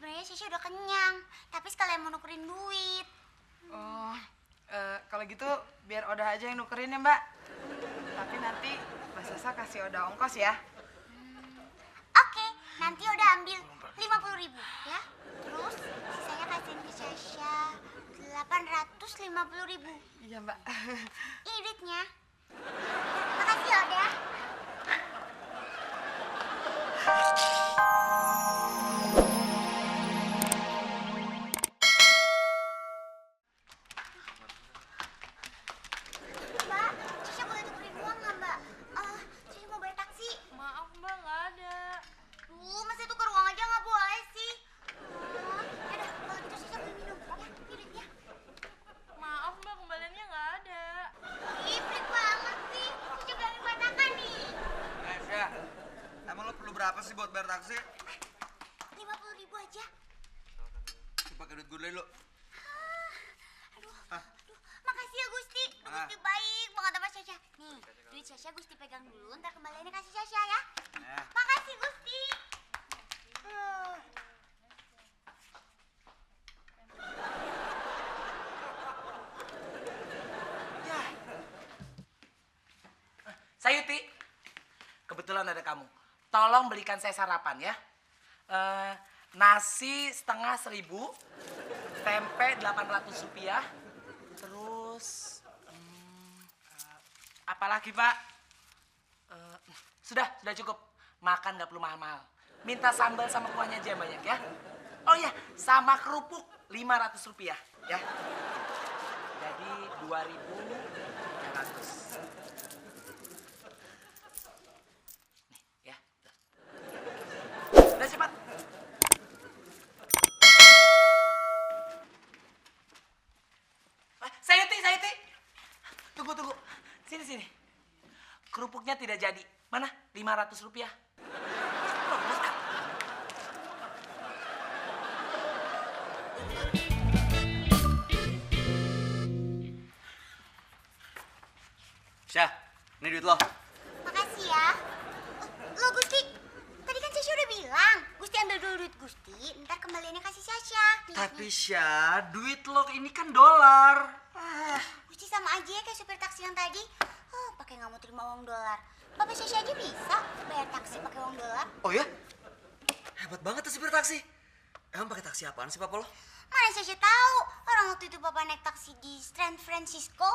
sebenarnya Sasha udah kenyang, tapi sekalian mau nukerin duit. Oh, kalau gitu biar Oda aja yang nukerin ya Mbak. Tapi nanti Mbak Sasa kasih Oda ongkos ya. Oke, nanti udah ambil 50.000 ya. Terus sisanya kasihin ke Sasha 850.000. Iya Mbak. Ini duitnya. Makasih ya Oda. Mbak, Sasha boleh tukerin uang nggak Mbak? Sasha mau bayar taksi. Maaf Mbak, nggak ada. Masa tuker uang aja nggak boleh sih? Yaudah, kalau gitu Sasha beli minum. Ya, ini duitnya. Maaf Mbak, kembaliannya nggak ada. Ih, pelit banget sih. Sasha bilangin batangan nih. Sya, emang lo perlu berapa sih buat bayar taksi? 50.000 aja. Pakai duit gue dulu. Aduh, makasih ya Gusti. Gusti baik banget sama Sasha. Nih, duit Sasha Gusti pegang dulu, ntar kembaliannya kasih Sasha ya. Makasih Gusti. Sayuti, kebetulan ada kamu. Tolong belikan saya sarapan ya. Nasi setengah 1.000, tempe 800 rupiah, terus apa lagi Pak? Sudah cukup. Makan nggak perlu mahal-mahal. Minta sambal sama kuahnya aja yang banyak ya. Oh ya, sama kerupuk 500 rupiah ya. Jadi 2.300. Ya, udah cepat. Sayuti, tunggu. Sini. Kerupuknya tidak jadi. Mana? 500 rupiah. Syah, ini duit lo. Makasih ya. Loh Gusti, tadi kan Sasha udah bilang, Gusti ambil dulu duit Gusti, ntar kembaliannya kasih Sasha. Nih, Tapi nih. Syah, duit lo ini kan dolar. Gusti sama aja ya kayak supir taksi yang tadi. Pakai nggak mau terima uang dolar. Bapak Sasha aja bisa bayar taksi pakai uang dolar. Oh ya? Hebat banget tuh supir taksi. Emang pakai taksi apaan sih papa lo? Mana Sasha tahu? Orang waktu itu Papa naik taksi di San Francisco.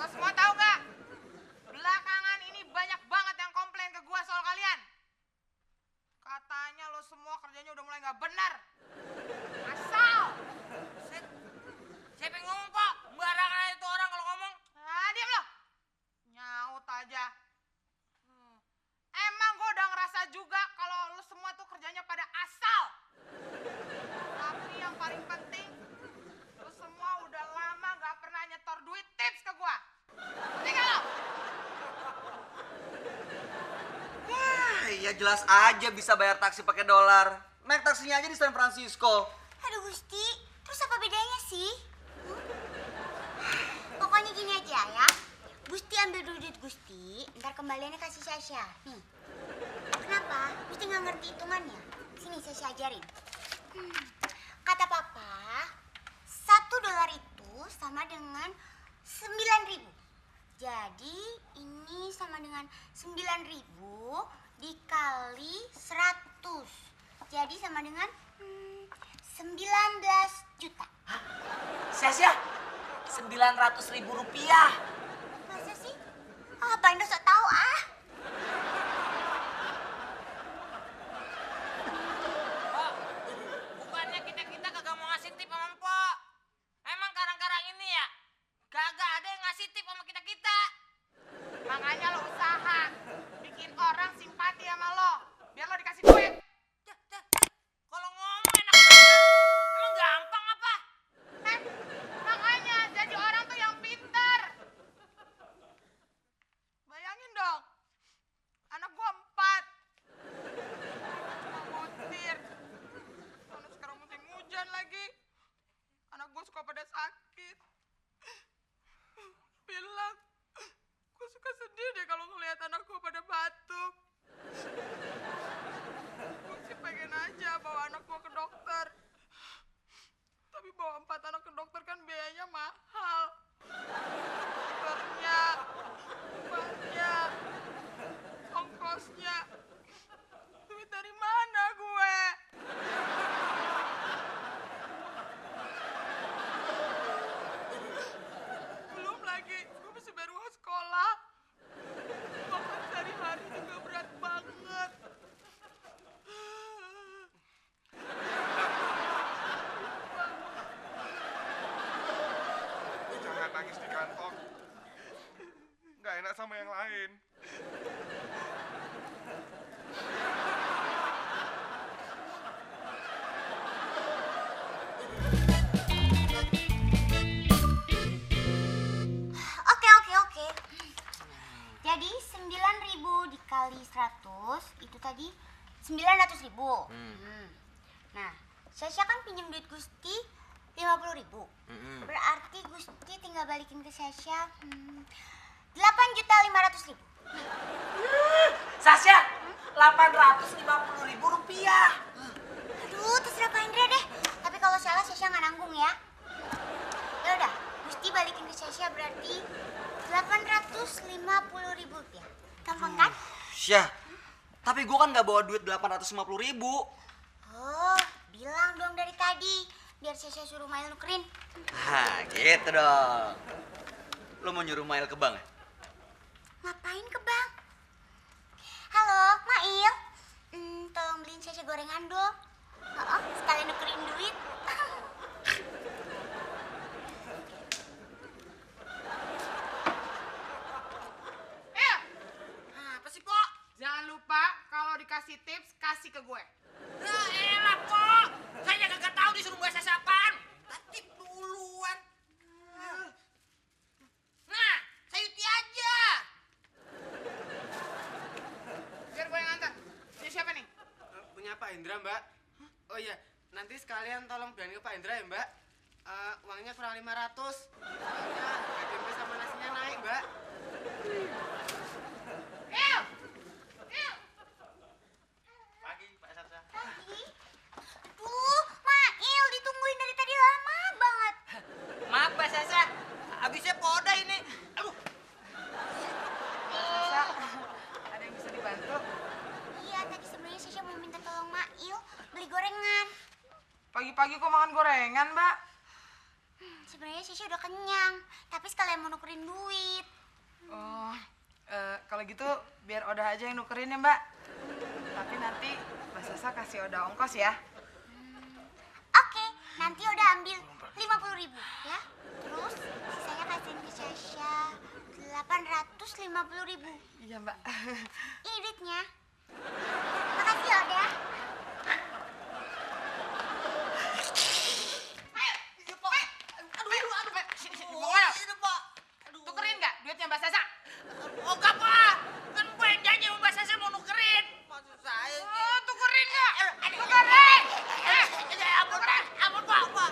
Lo semua tahu nggak? Belakangan ini banyak banget yang komplain ke gua soal kalian. Katanya lo semua kerjanya udah mulai nggak benar. Asal. Siapa yang ngomong Pak? Barangan itu orang kalau ngomong. Diam lo. Nyaut aja. Emang gua udah ngerasa juga kalau lo semua tuh kerjanya pada asal. Tapi yang paling penting, lo semua udah lama nggak pernah nyetor duit tips ke gua. Ngerti nggak lo? Ya jelas aja bisa bayar taksi pakai dolar. Naik taksinya aja di San Francisco. Aduh Gusti, terus apa bedanya sih? Pokoknya gini aja ya. Gusti ambil dulu duit Gusti, ntar kembaliannya kasih Sasha. Nih. Kenapa? Gusti nggak ngerti hitungannya. Sini Sasha ajarin. Kata Papa, $1 itu sama dengan 9.000. Jadi ini sama dengan 9.000 dikali 100. Jadi sama dengan 19 juta. Sasha, 900.000 rupiah. Masa sih? Apa yang sok tahu ah? Pok, bukannya kita kagak mau ngasih tip sama Mpok. Emang karang-karang ini ya kagak ada yang ngasih tip sama kita. Makanya lo usaha bikin orang simpati sama lo, biar lo dikasih duit. Kalau ngomong enak banget. Emang gampang apa? Makanya jadi orang tuh yang pintar. Bayangin dong, anak gua 4. Cuma butir. Mana sekarang musim hujan lagi. Anak gua suka pada sakit. Bilang, gua suka sedih deh kalau ngeliat anak gua pada batuk. nangis di kantong. Nggak enak sama yang lain. Oke. Jadi 9.000 dikali 100 itu tadi 900.000. Nah, Sasha kan pinjam duit Gusti 50.000. Berarti Gusti tinggal balikin ke Sasha 8.500.000. Sasha, 850.000 rupiah. Aduh, terserah Pak Indra deh. Tapi kalau salah Sasha nggak nanggung ya. Ya udah, Gusti balikin ke Sasha berarti 850.000 rupiah. Gampang kan? Syah, tapi gue kan nggak bawa duit 850.000. Oh, bilang dong dari tadi. Biar Sasha suruh Mail nukerin. Hah, gitu dong. Lo mau nyuruh Mail ke bank ya? Ngapain ke bank? Halo, Mail. Tolong beliin Sasha gorengan dong. Sekalian nukerin duit. Apa sih, Pok? Jangan lupa kalau dikasih tips, kasih ke gue. Nah, elah, Pok. Saya kagak tahu disuruh gue apaan. Tip duluan. Nah, Sayuti aja. Biar gue yang nganter. Ini siapa nih? Punya Pak Indra, Mbak. Oh iya, nanti sekalian tolong bilangin ke Pak Indra ya, Mbak. Uangnya kurang 500. Soalnya harga tempe sama nasinya naik, Mbak. Pagi, Pak Sasha. Aduh, Mail ditungguin dari tadi lama banget. Maaf, Mbak Sasa. Habisnya poda ini. Aduh. Sasa, ada yang bisa dibantu? Iya, tadi sebenarnya Sasha mau minta tolong Mail beli gorengan. Pagi-pagi kok makan gorengan, Mbak? Sebenarnya Sasha udah kenyang, tapi sekalian mau nukerin duit. Oh, kalau gitu biar Oda aja yang nukerin ya, Mbak. Tapi nanti Mbak Sasa kasih Oda ongkos ya. Oke, nanti udah ambil 50.000 ya. Terus sisanya kasihin ke Sasha 850.000. Iya, Mbak. Ini duitnya. Makasih ya, Oda. Tukerin nggak duitnya Mbak Sasa? Oh, enggak, Pak. Kan gue yang janji sama Mbak Sasa mau nukerin. Maksud saya sih. Oh, tukerin nggak? Tukerin! Ampun, Pak. Ampun.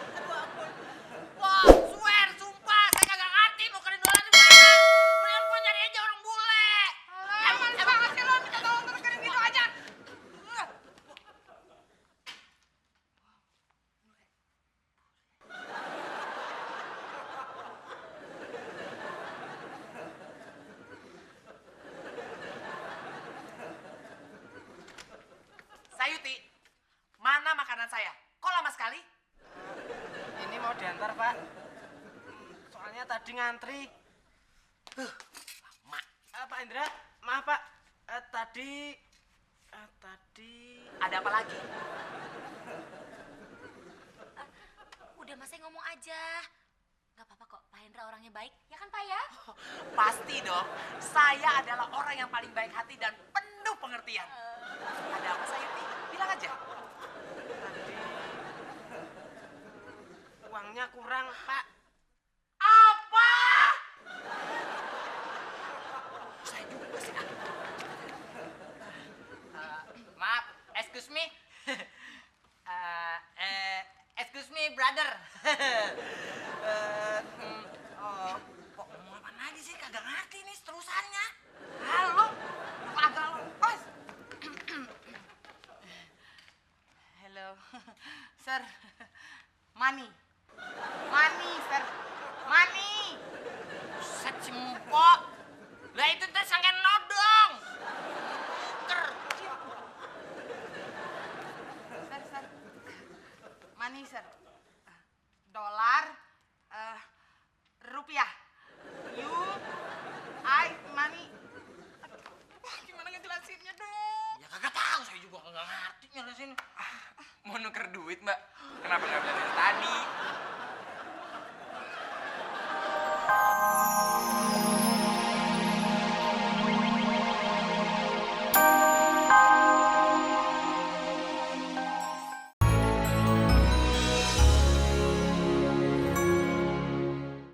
Wah, swear, sumpah. Saya kagak ngerti nukerin dolar di mana. Mendingan gue nyari aja orang bule. Males banget sih lo minta tolong tukerin gitu aja. Sayuti, mana makanan saya? Kok lama sekali? Ini mau diantar, Pak. Soalnya tadi ngantri. Mak, Pak Indra, maaf, Pak. Tadi ada apa lagi? Udah Mas saya ngomong aja. Gak apa-apa kok, Pak Hendra orangnya baik. Ya kan Pak ya? Pasti dong, saya adalah orang yang paling baik hati dan penuh pengertian. Ada apa Sayuti? Bilang aja. tadi uangnya kurang, Pak.